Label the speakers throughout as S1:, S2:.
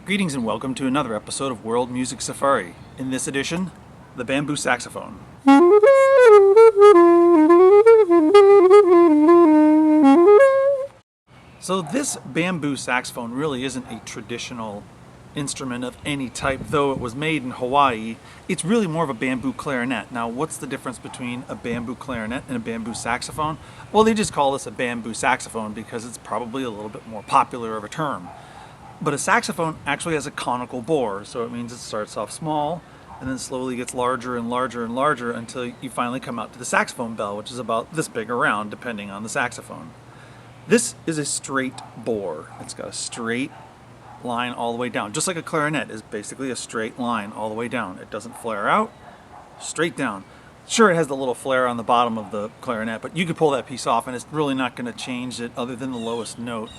S1: Greetings and welcome to another episode of World Music Safari. In this edition, the bamboo saxophone. So this bamboo saxophone really isn't a traditional instrument of any type, though it was made in Hawaii. It's really more of a bamboo clarinet. Now, what's the difference between a bamboo clarinet and a bamboo saxophone? Well, they just call this a bamboo saxophone because it's probably a little bit more popular of a term. But a saxophone actually has a conical bore, so it means it starts off small and then slowly gets larger and larger and larger until you finally come out to the saxophone bell, which is about this big around depending on the saxophone. This is a straight bore. It's got a straight line all the way down, just like a clarinet is basically a straight line all the way down. It doesn't flare out, straight down. Sure, it has the little flare on the bottom of the clarinet, but you could pull that piece off and it's really not going to change it other than the lowest note.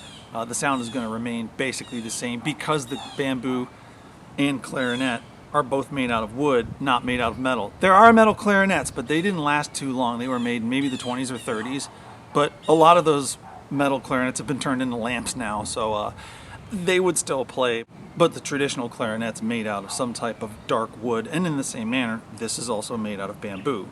S1: The sound is going to remain basically the same because the bamboo and clarinet are both made out of wood, not made out of metal. There are metal clarinets, but they didn't last too long. They were made in maybe the 20s or 30s, but a lot of those metal clarinets have been turned into lamps now, so they would still play. But the traditional clarinet's made out of some type of dark wood, and in the same manner, this is also made out of bamboo.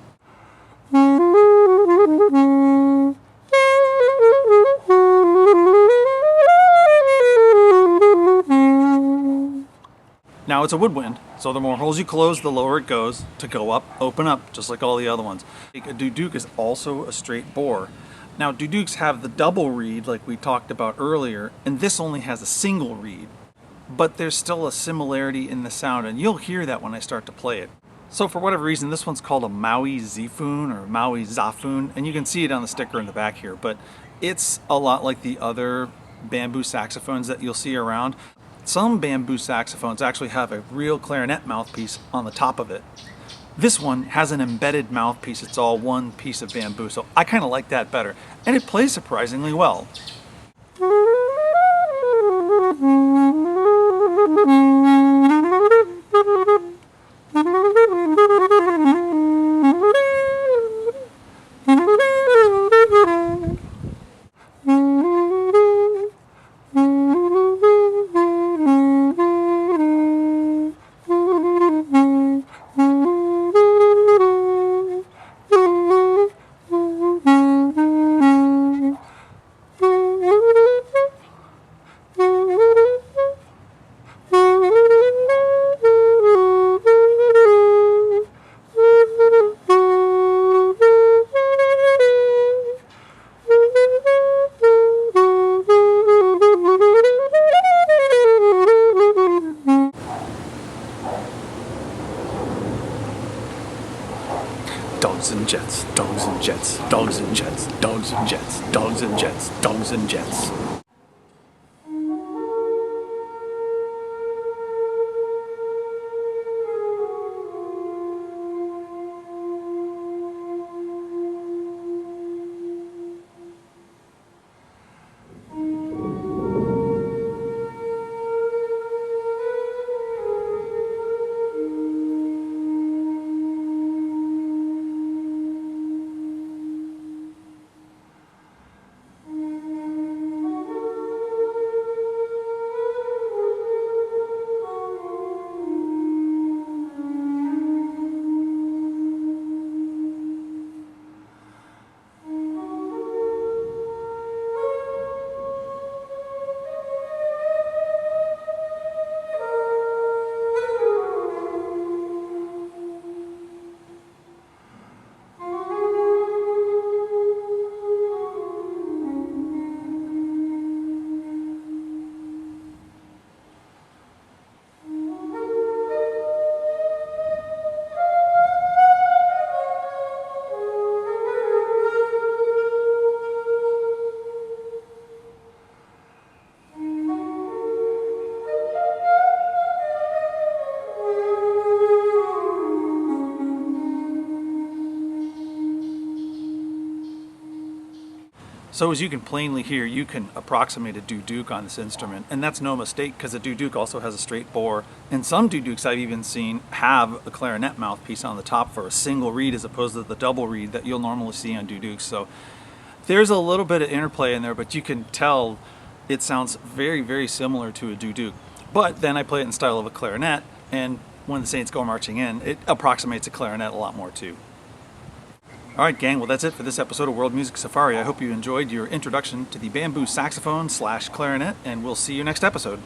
S1: Now it's a woodwind, so the more holes you close, the lower it goes to go up, open up, just like all the other ones. A Duduk is also a straight bore. Now Duduks have the double reed like we talked about earlier, and this only has a single reed. But there's still a similarity in the sound, and you'll hear that when I start to play it. So for whatever reason, this one's called a Maui Ziphone or Maui Zaphone, and you can see it on the sticker in the back here, but it's a lot like the other bamboo saxophones that you'll see around. Some bamboo saxophones actually have a real clarinet mouthpiece on the top of it. This one has an embedded mouthpiece. It's all one piece of bamboo, so I kind of like that better. And it plays surprisingly well. Dogs and jets, dogs and jets, dogs and jets, dogs and jets, dogs and jets, dogs and jets. So as you can plainly hear, you can approximate a Duduk on this instrument, and that's no mistake because a Duduk also has a straight bore, and some Duduks I've even seen have a clarinet mouthpiece on the top for a single reed as opposed to the double reed that you'll normally see on Duduks. So there's a little bit of interplay in there, but you can tell it sounds very, very similar to a Duduk. But then I play it in style of a clarinet, and When the Saints Go Marching In, it approximates a clarinet a lot more too. Alright gang, well that's it for this episode of World Music Safari. I hope you enjoyed your introduction to the bamboo saxophone / clarinet, and we'll see you next episode.